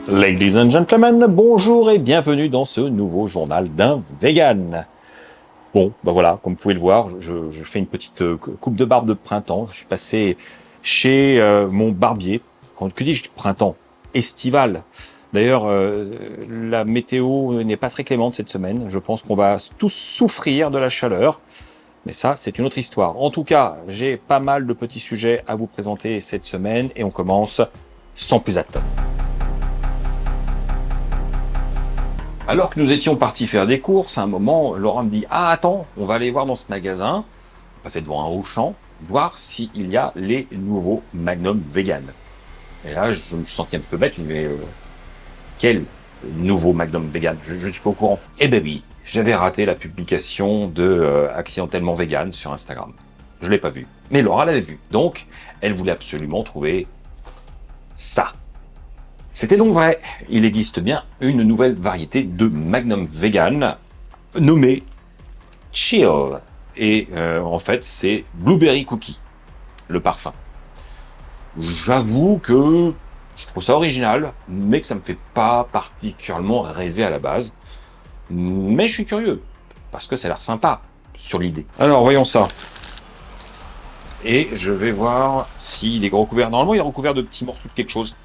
Ladies and gentlemen, bonjour et bienvenue dans ce nouveau journal d'un vegan. Bon, ben voilà, comme vous pouvez le voir, je fais une petite coupe de barbe de printemps. Je suis passé chez mon barbier. Que dis-je printemps? Estival. D'ailleurs, la météo n'est pas très clémente cette semaine. Je pense qu'on va tous souffrir de la chaleur. Mais ça, c'est une autre histoire. En tout cas, j'ai pas mal de petits sujets à vous présenter cette semaine et on commence sans plus attendre. Alors que nous étions partis faire des courses, à un moment, Laurent me dit « Ah, attends, on va aller voir dans ce magasin, passer devant un Auchan, voir s'il y a les nouveaux Magnum vegan. » Et là, je me suis senti un peu bête, je me dis « Mais quel nouveau Magnum vegan? Je ne suis pas au courant. » Eh ben oui, j'avais raté la publication de Accidentellement Vegan sur Instagram. Je ne l'ai pas vu. Mais Laura l'avait vu. Donc, elle voulait absolument trouver ça. C'était donc vrai, il existe bien une nouvelle variété de Magnum Vegan nommée Chill. Et en fait, c'est Blueberry Cookie, le parfum. J'avoue que je trouve ça original, mais que ça me fait pas particulièrement rêver à la base. Mais je suis curieux, parce que ça a l'air sympa sur l'idée. Alors, voyons ça. Et je vais voir s'il est recouvert. Normalement, il est recouvert de petits morceaux de quelque chose.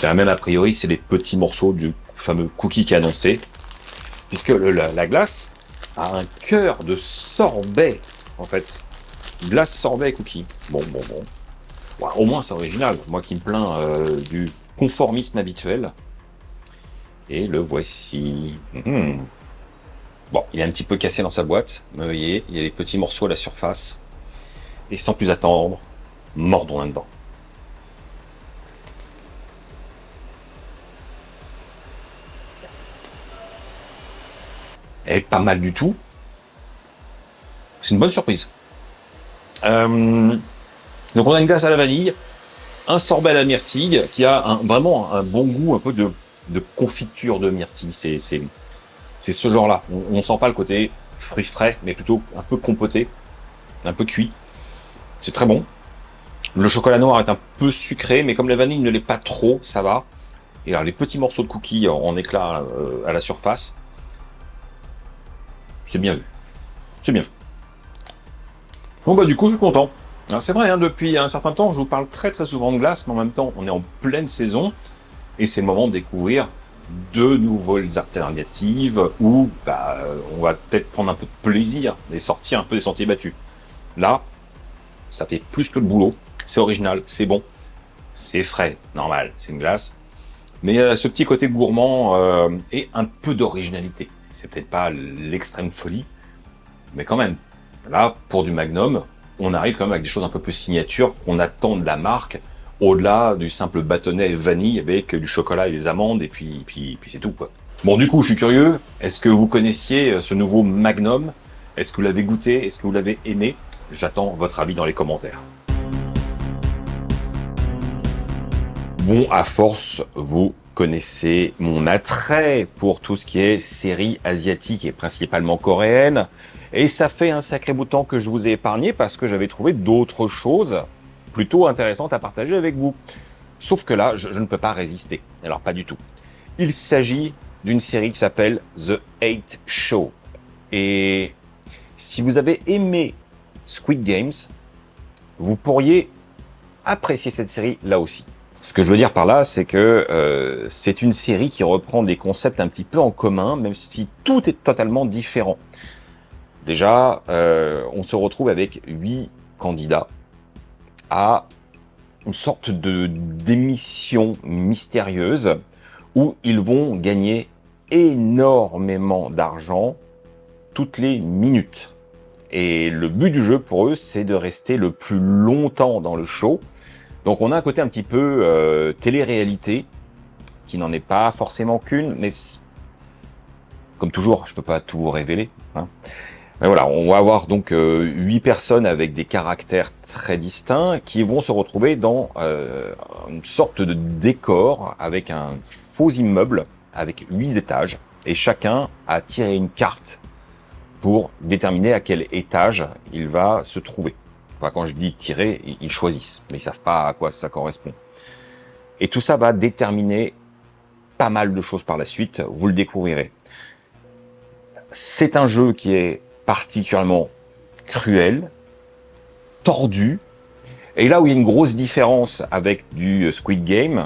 Même a priori, c'est les petits morceaux du fameux cookie qui est annoncé, puisque la glace a un cœur de sorbet, en fait. Glace, sorbet et cookie. Bon. Ouais, au moins, c'est original. Moi qui me plains du conformisme habituel. Et le voici. Bon, il est un petit peu cassé dans sa boîte. Mais vous voyez, il y a des petits morceaux à la surface. Et sans plus attendre, mordons là-dedans. Elle est pas mal du tout. C'est une bonne surprise. Donc on a une glace à la vanille, un sorbet à la myrtille qui a vraiment un bon goût un peu de confiture de myrtille. C'est ce genre-là. On sent pas le côté fruits frais, mais plutôt un peu compoté, un peu cuit. C'est très bon. Le chocolat noir est un peu sucré, mais comme la vanille ne l'est pas trop, ça va. Et alors les petits morceaux de cookies en éclat à la surface, c'est bien vu. C'est bien vu. Bon bah du coup je suis content. C'est vrai, depuis un certain temps je vous parle très souvent de glace, mais en même temps on est en pleine saison et c'est le moment de découvrir de nouvelles alternatives où on va peut-être prendre un peu de plaisir et sortir un peu des sentiers battus. Là, ça fait plus que le boulot, c'est original, c'est bon, c'est frais, normal, c'est une glace, mais ce petit côté gourmand et un peu d'originalité. C'est peut-être pas l'extrême folie, mais quand même, là, pour du Magnum, on arrive quand même avec des choses un peu plus signature qu'on attend de la marque, au-delà du simple bâtonnet vanille avec du chocolat et des amandes, et puis c'est tout, quoi. Bon, du coup, je suis curieux, est-ce que vous connaissiez ce nouveau Magnum? Est-ce que vous l'avez goûté? Est-ce que vous l'avez aimé? J'attends votre avis dans les commentaires. Bon, à force, vous connaissez mon attrait pour tout ce qui est séries asiatiques et principalement coréennes. Et ça fait un sacré bout de temps que je vous ai épargné parce que j'avais trouvé d'autres choses plutôt intéressantes à partager avec vous. Sauf que là, je ne peux pas résister. Alors pas du tout. Il s'agit d'une série qui s'appelle The 8 Show. Et si vous avez aimé Squid Games, vous pourriez apprécier cette série là aussi. Ce que je veux dire par là, c'est que c'est une série qui reprend des concepts un petit peu en commun, même si tout est totalement différent. Déjà, on se retrouve avec 8 candidats à une sorte d'émission mystérieuse où ils vont gagner énormément d'argent toutes les minutes. Et le but du jeu pour eux, c'est de rester le plus longtemps dans le show. Donc on a un côté un petit peu télé-réalité, qui n'en est pas forcément qu'une, mais comme toujours, je peux pas tout vous révéler. Mais voilà, on va avoir donc 8 personnes avec des caractères très distincts qui vont se retrouver dans une sorte de décor avec un faux immeuble avec 8 étages. Et chacun a tiré une carte pour déterminer à quel étage il va se trouver. Enfin, quand je dis tirer, ils choisissent, mais ils savent pas à quoi ça correspond. Et tout ça va déterminer pas mal de choses par la suite, vous le découvrirez. C'est un jeu qui est particulièrement cruel, tordu, et là où il y a une grosse différence avec du Squid Game,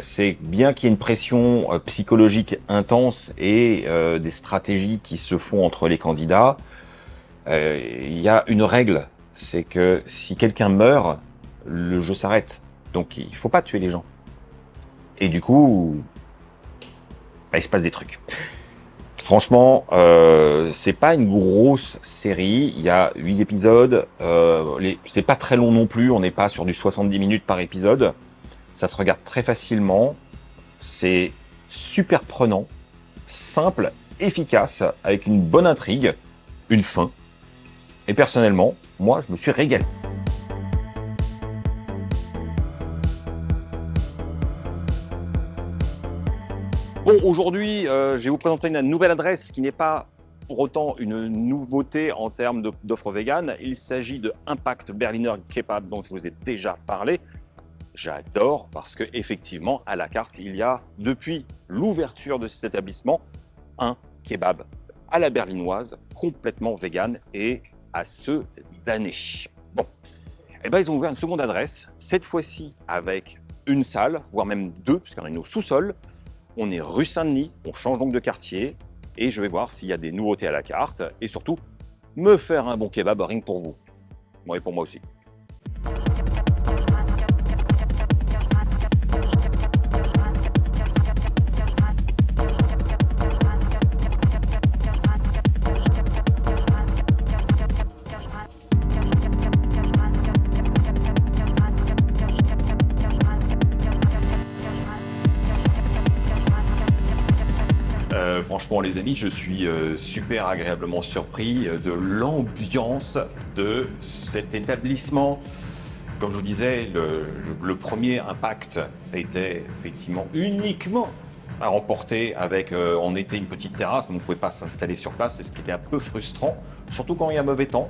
c'est bien qu'il y ait une pression psychologique intense et des stratégies qui se font entre les candidats, il y a une règle, c'est que si quelqu'un meurt, le jeu s'arrête. Donc il ne faut pas tuer les gens. Et du coup, bah, il se passe des trucs. Franchement, c'est pas une grosse série. Il y a 8 épisodes. C'est pas très long non plus. On n'est pas sur du 70 minutes par épisode. Ça se regarde très facilement. C'est super prenant, simple, efficace, avec une bonne intrigue, une fin. Et personnellement, moi, je me suis régalé. Bon, aujourd'hui, je vais vous présenter une nouvelle adresse qui n'est pas pour autant une nouveauté en termes d'offres véganes. Il s'agit de Impact Berliner Kebab dont je vous ai déjà parlé. J'adore parce que effectivement, à la carte, il y a depuis l'ouverture de cet établissement un kebab à la berlinoise, complètement vegan et à ce d'année. Bon, et ben ils ont ouvert une seconde adresse, cette fois-ci avec une salle, voire même deux, puisqu'on est au sous-sol. On est rue Saint-Denis, on change donc de quartier et je vais voir s'il y a des nouveautés à la carte et surtout me faire un bon kebab rien que pour vous. Moi et pour moi aussi. Franchement les amis, je suis super agréablement surpris de l'ambiance de cet établissement. Comme je vous disais, le premier Impact était effectivement uniquement à remporter avec, on était une petite terrasse, mais on ne pouvait pas s'installer sur place, c'est ce qui était un peu frustrant, surtout quand il y a mauvais temps,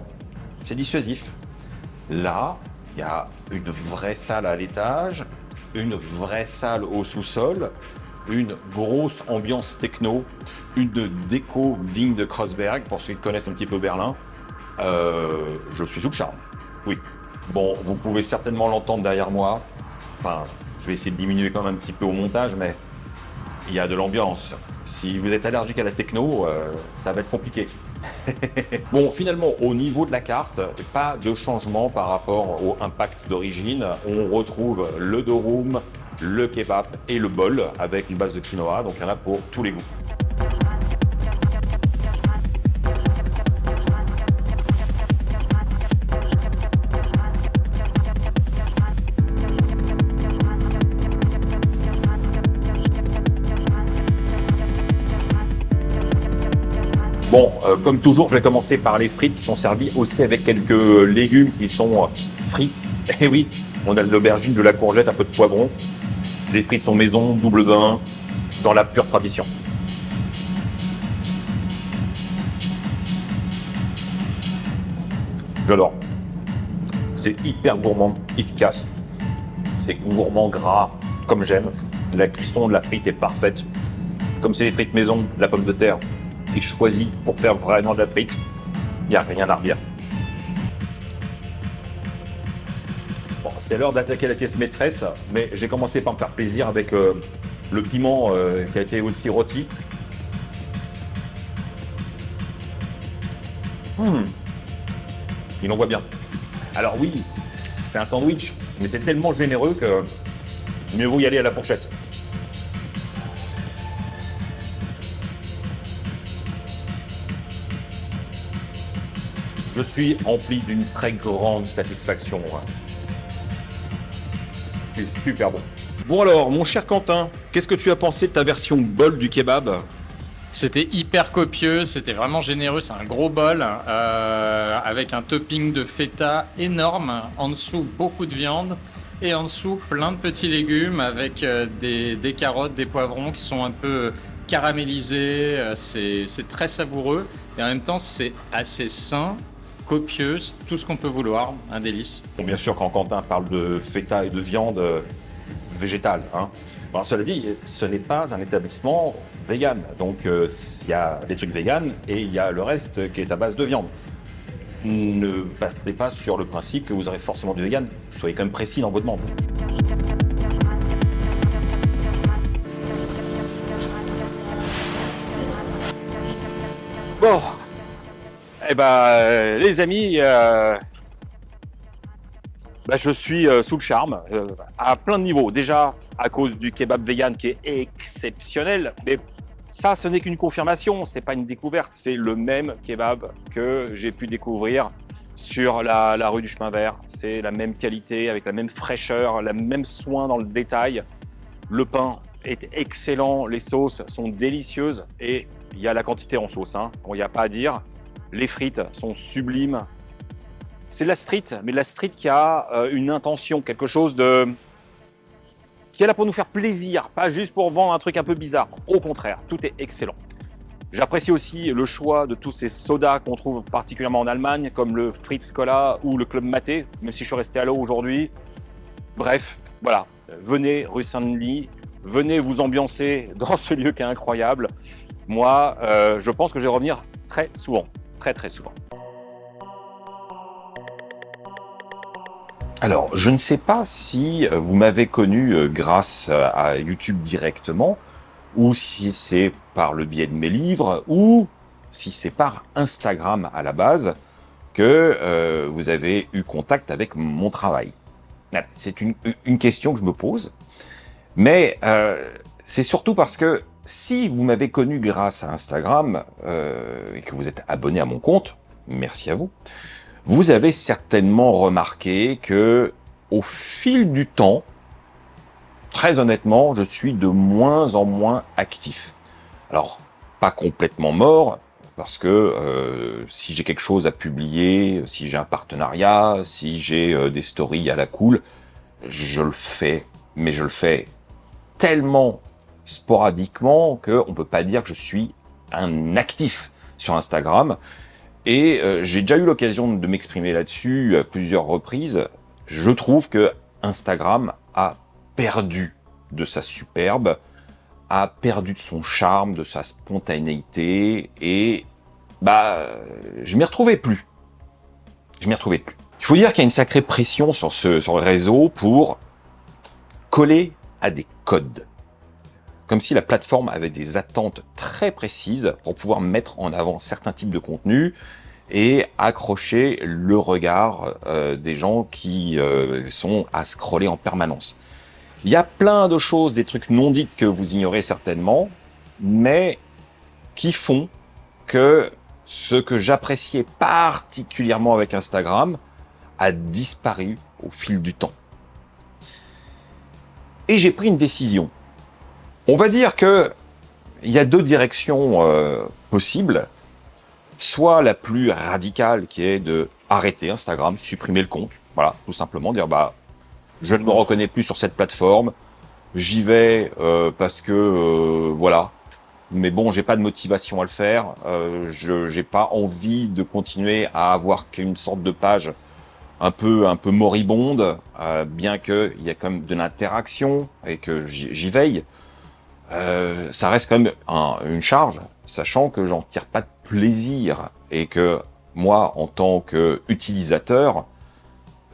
c'est dissuasif. Là, il y a une vraie salle à l'étage, une vraie salle au sous-sol, une grosse ambiance techno, une déco digne de Kreuzberg, pour ceux qui connaissent un petit peu Berlin. Je suis sous le charme, oui. Bon, vous pouvez certainement l'entendre derrière moi. Enfin, je vais essayer de diminuer quand même un petit peu au montage, mais il y a de l'ambiance. Si vous êtes allergique à la techno, ça va être compliqué. Bon, finalement, au niveau de la carte, pas de changement par rapport au Impact d'origine. On retrouve le Dorum, le kebab et le bol avec une base de quinoa, donc il y en a pour tous les goûts. Bon, comme toujours, je vais commencer par les frites qui sont servies aussi avec quelques légumes qui sont frits. Et oui, on a de l'aubergine, de la courgette, un peu de poivron. Les frites sont maison, double bain, dans la pure tradition. J'adore. C'est hyper gourmand, efficace. C'est gourmand, gras, comme j'aime. La cuisson de la frite est parfaite. Comme c'est des frites maison, la pomme de terre est choisie pour faire vraiment de la frite. Il n'y a rien à redire. Bon, c'est l'heure d'attaquer la pièce maîtresse, mais j'ai commencé par me faire plaisir avec le piment qui a été aussi rôti. Il en voit bien. Alors oui, c'est un sandwich, mais c'est tellement généreux que mieux vaut y aller à la fourchette. Je suis empli d'une très grande satisfaction. C'est super bon. Bon alors, mon cher Quentin, qu'est-ce que tu as pensé de ta version bol du kebab? C'était hyper copieux, c'était vraiment généreux, c'est un gros bol avec un topping de feta énorme, en dessous beaucoup de viande et en dessous plein de petits légumes avec des carottes, des poivrons qui sont un peu caramélisés, c'est très savoureux et en même temps c'est assez sain, copieux, tout ce qu'on peut vouloir, un délice. Bon, bien sûr, quand Quentin parle de feta et de viande, végétal. Hein. Bon, cela dit, ce n'est pas un établissement vegan. Donc, il y a des trucs vegan et il y a le reste qui est à base de viande. Ne partez pas sur le principe que vous aurez forcément du vegan. Soyez quand même précis dans vos demandes. Bon, eh ben, les amis, je suis sous le charme, à plein de niveaux. Déjà, à cause du kebab vegan qui est exceptionnel, mais ça, ce n'est qu'une confirmation, c'est pas une découverte. C'est le même kebab que j'ai pu découvrir sur la rue du Chemin Vert. C'est la même qualité, avec la même fraîcheur, le même soin dans le détail. Le pain est excellent, les sauces sont délicieuses et il y a la quantité en sauce, hein. Bon, il n'y a pas à dire. Les frites sont sublimes. C'est de la street, mais de la street qui a une intention, quelque chose de... qui est là pour nous faire plaisir, pas juste pour vendre un truc un peu bizarre. Au contraire, tout est excellent. J'apprécie aussi le choix de tous ces sodas qu'on trouve particulièrement en Allemagne, comme le Fritz Cola ou le Club Maté, même si je suis resté à l'eau aujourd'hui. Bref, voilà, venez rue Saint-Denis, venez vous ambiancer dans ce lieu qui est incroyable. Moi, je pense que je vais revenir très souvent, très souvent. Alors, je ne sais pas si vous m'avez connu grâce à YouTube directement, ou si c'est par le biais de mes livres, ou si c'est par Instagram à la base que vous avez eu contact avec mon travail. C'est une question que je me pose, mais c'est surtout parce que si vous m'avez connu grâce à Instagram et que vous êtes abonné à mon compte, merci à vous, vous avez certainement remarqué que au fil du temps, très honnêtement, je suis de moins en moins actif. Alors, pas complètement mort, parce que si j'ai quelque chose à publier, si j'ai un partenariat, si j'ai des stories à la cool, je le fais, mais je le fais tellement sporadiquement qu'on ne peut pas dire que je suis un actif sur Instagram. Et j'ai déjà eu l'occasion de m'exprimer là-dessus à plusieurs reprises. Je trouve que Instagram a perdu de sa superbe, a perdu de son charme, de sa spontanéité, et je m'y retrouvais plus. Il faut dire qu'il y a une sacrée pression sur le réseau pour coller à des codes. Comme si la plateforme avait des attentes très précises pour pouvoir mettre en avant certains types de contenus et accrocher le regard des gens qui sont à scroller en permanence. Il y a plein de choses, des trucs non dites que vous ignorez certainement, mais qui font que ce que j'appréciais particulièrement avec Instagram a disparu au fil du temps. Et j'ai pris une décision. On va dire que il y a deux directions possibles. Soit la plus radicale qui est de arrêter Instagram, supprimer le compte. Voilà, tout simplement dire je ne me reconnais plus sur cette plateforme. J'y vais parce que voilà. Mais bon, j'ai pas de motivation à le faire. J'ai pas envie de continuer à avoir qu'une sorte de page un peu moribonde, bien qu'il y a quand même de l'interaction et que j'y veille. Ça reste quand même une charge, sachant que j'en tire pas de plaisir et que moi, en tant qu'utilisateur,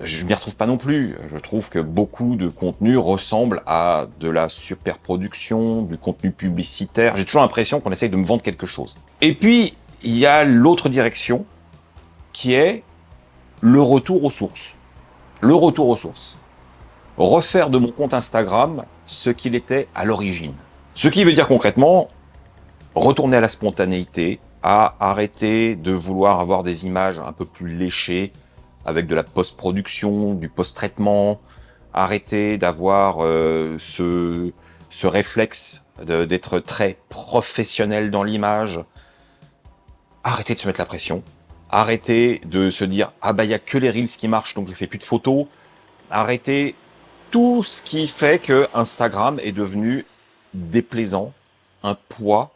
je m'y retrouve pas non plus. Je trouve que beaucoup de contenu ressemble à de la superproduction, du contenu publicitaire. J'ai toujours l'impression qu'on essaye de me vendre quelque chose. Et puis, il y a l'autre direction, qui est le retour aux sources. Le retour aux sources. Refaire de mon compte Instagram ce qu'il était à l'origine. Ce qui veut dire concrètement, retourner à la spontanéité, à arrêter de vouloir avoir des images un peu plus léchées, avec de la post-production, du post-traitement, arrêter d'avoir ce réflexe d'être très professionnel dans l'image, arrêter de se mettre la pression, arrêter de se dire « Ah bah il n'y a que les Reels qui marchent, donc je fais plus de photos », arrêter tout ce qui fait que Instagram est devenu déplaisant, un poids,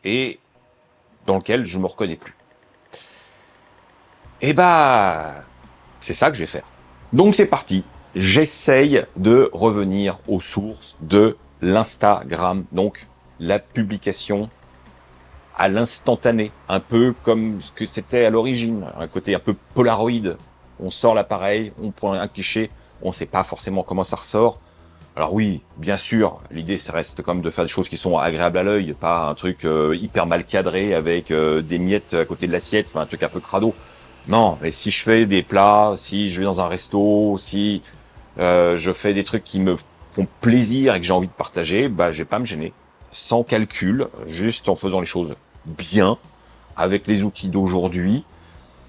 et dans lequel je me reconnais plus. Et c'est ça que je vais faire. Donc c'est parti. j'essaye de revenir aux sources de l'Instagram, donc la publication à l'instantané, un peu comme ce que c'était à l'origine, un côté un peu Polaroid. On sort l'appareil, on prend un cliché, on ne sait pas forcément comment ça ressort. Alors oui, bien sûr, l'idée, ça reste quand même de faire des choses qui sont agréables à l'œil, pas un truc hyper mal cadré avec des miettes à côté de l'assiette, enfin un truc un peu crado. Non, mais si je fais des plats, si je vais dans un resto, si je fais des trucs qui me font plaisir et que j'ai envie de partager, bah je vais pas me gêner, sans calcul, juste en faisant les choses bien, avec les outils d'aujourd'hui,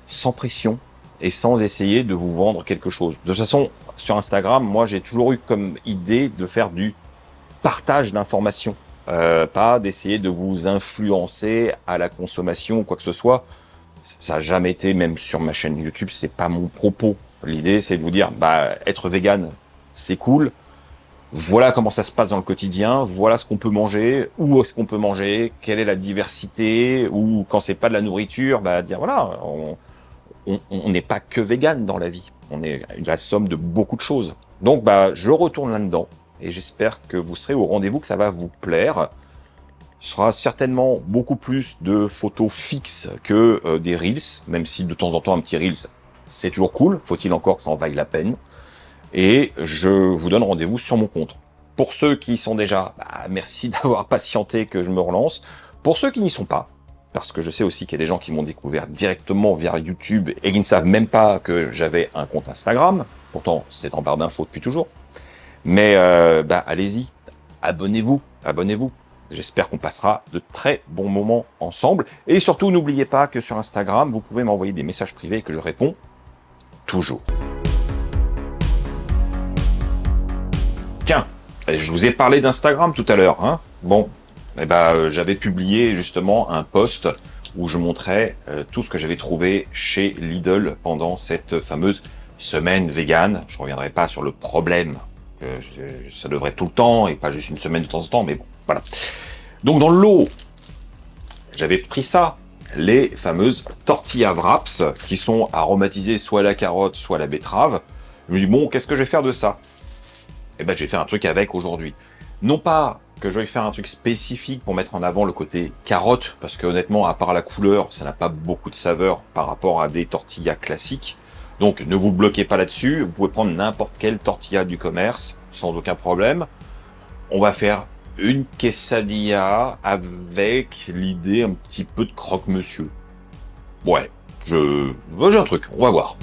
sans pression et sans essayer de vous vendre quelque chose. De toute façon, sur Instagram, moi j'ai toujours eu comme idée de faire du partage d'informations, pas d'essayer de vous influencer à la consommation ou quoi que ce soit. Ça n'a jamais été, même sur ma chaîne YouTube, c'est pas mon propos. L'idée, c'est de vous dire, bah, être vegan, c'est cool. Voilà comment ça se passe dans le quotidien. Voilà ce qu'on peut manger. Où est-ce qu'on peut manger? Quelle est la diversité? Ou quand c'est pas de la nourriture, bah, dire voilà, on n'est pas que vegan dans la vie. On est la somme de beaucoup de choses. Donc, bah, je retourne là-dedans et j'espère que vous serez au rendez-vous, que ça va vous plaire. Ce sera certainement beaucoup plus de photos fixes que des Reels, même si de temps en temps un petit Reels, c'est toujours cool. Faut-il encore que ça en vaille la peine. Et je vous donne rendez-vous sur mon compte. Pour ceux qui y sont déjà, bah, merci d'avoir patienté que je me relance. Pour ceux qui n'y sont pas, parce que je sais aussi qu'il y a des gens qui m'ont découvert directement via YouTube et qui ne savent même pas que j'avais un compte Instagram. Pourtant, c'est en barre d'infos depuis toujours. Mais bah, allez-y, abonnez-vous, abonnez-vous. J'espère qu'on passera de très bons moments ensemble. Et surtout, n'oubliez pas que sur Instagram, vous pouvez m'envoyer des messages privés et que je réponds toujours. Tiens, je vous ai parlé d'Instagram tout à l'heure, hein. Bon, eh ben, j'avais publié justement un post où je montrais tout ce que j'avais trouvé chez Lidl pendant cette fameuse semaine végane. Je reviendrai pas sur le problème. Ça devrait être tout le temps et pas juste une semaine de temps en temps, mais bon, voilà. Donc dans le lot, j'avais pris ça, les fameuses tortilla wraps qui sont aromatisées soit à la carotte, soit à la betterave. Je me dis bon, qu'est-ce que je vais faire de ça? Eh ben, je vais faire un truc avec aujourd'hui. Non pas que je vais faire un truc spécifique pour mettre en avant le côté carotte, parce que honnêtement, à part la couleur, ça n'a pas beaucoup de saveur par rapport à des tortillas classiques. Donc ne vous bloquez pas là-dessus, vous pouvez prendre n'importe quelle tortilla du commerce, sans aucun problème. On va faire une quesadilla avec l'idée un petit peu de croque-monsieur. Ouais, j'ai un truc, on va voir.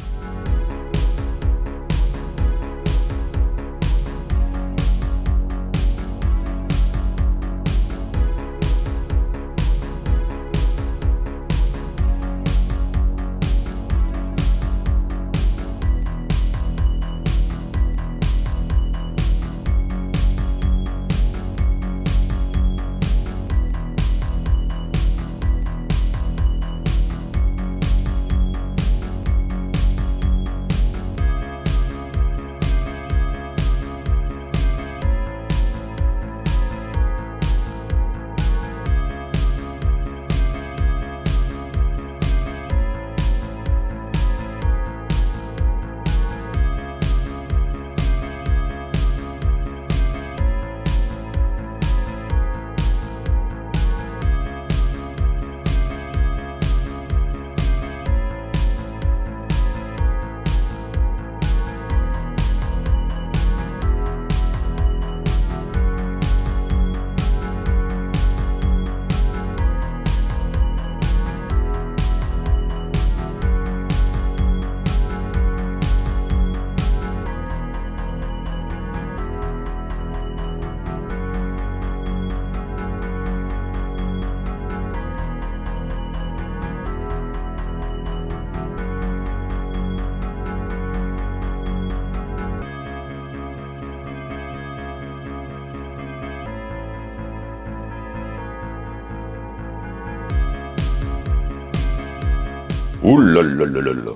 Ouh là là là là là.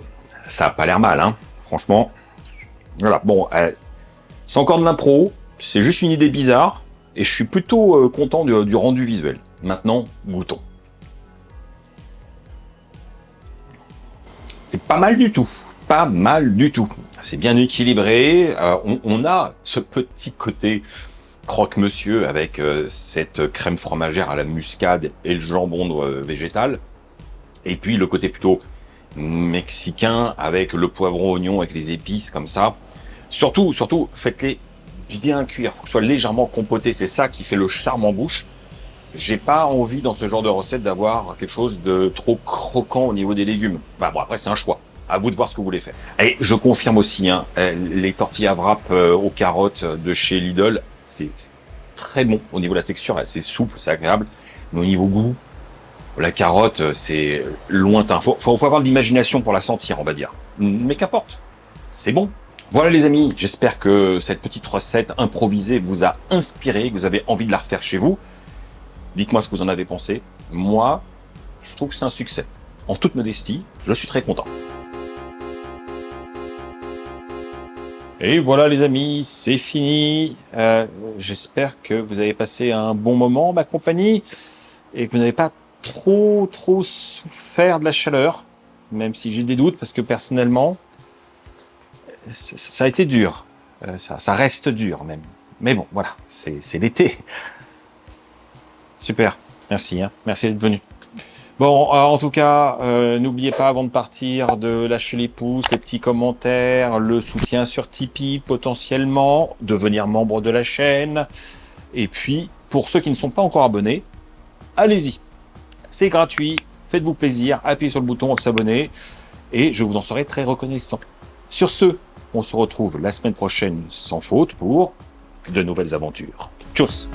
Ça a pas l'air mal, hein. Franchement. Voilà, bon, c'est encore de l'impro, c'est juste une idée bizarre, et je suis plutôt content du rendu visuel. Maintenant, goûtons. C'est pas mal du tout. Pas mal du tout. c'est bien équilibré. On a ce petit côté croque-monsieur avec cette crème fromagère à la muscade et le jambon végétal. Et puis le côté plutôt mexicain avec le poivron oignon avec les épices comme ça. Surtout, faites-les bien cuire. Il faut que ce soit légèrement compoté. C'est ça qui fait le charme en bouche. J'ai pas envie dans ce genre de recette d'avoir quelque chose de trop croquant au niveau des légumes. Bah bon, après c'est un choix. À vous de voir ce que vous voulez faire. Et je confirme aussi, hein, les tortillas wrap aux carottes de chez Lidl, c'est très bon au niveau de la texture. C'est souple, c'est agréable. Mais au niveau goût, la carotte, c'est lointain. Faut avoir de l'imagination pour la sentir, on va dire. Mais qu'importe, c'est bon. Voilà les amis, j'espère que cette petite recette improvisée vous a inspiré, que vous avez envie de la refaire chez vous. Dites-moi ce que vous en avez pensé. Moi, je trouve que c'est un succès. En toute modestie, je suis très content. Et voilà les amis, c'est fini. J'espère que vous avez passé un bon moment en ma compagnie et que vous n'avez pas trop souffert de la chaleur, même si j'ai des doutes parce que personnellement, ça a été dur. Ça reste dur même. Mais bon, voilà, c'est l'été. Super, merci, hein. Merci d'être venu. Bon, en tout cas, n'oubliez pas avant de partir de lâcher les pouces, les petits commentaires, le soutien sur Tipeee potentiellement, devenir membre de la chaîne. Et puis, pour ceux qui ne sont pas encore abonnés, allez-y. C'est gratuit, faites-vous plaisir, appuyez sur le bouton s'abonner et je vous en serai très reconnaissant. Sur ce, on se retrouve la semaine prochaine sans faute pour de nouvelles aventures. Tchuss!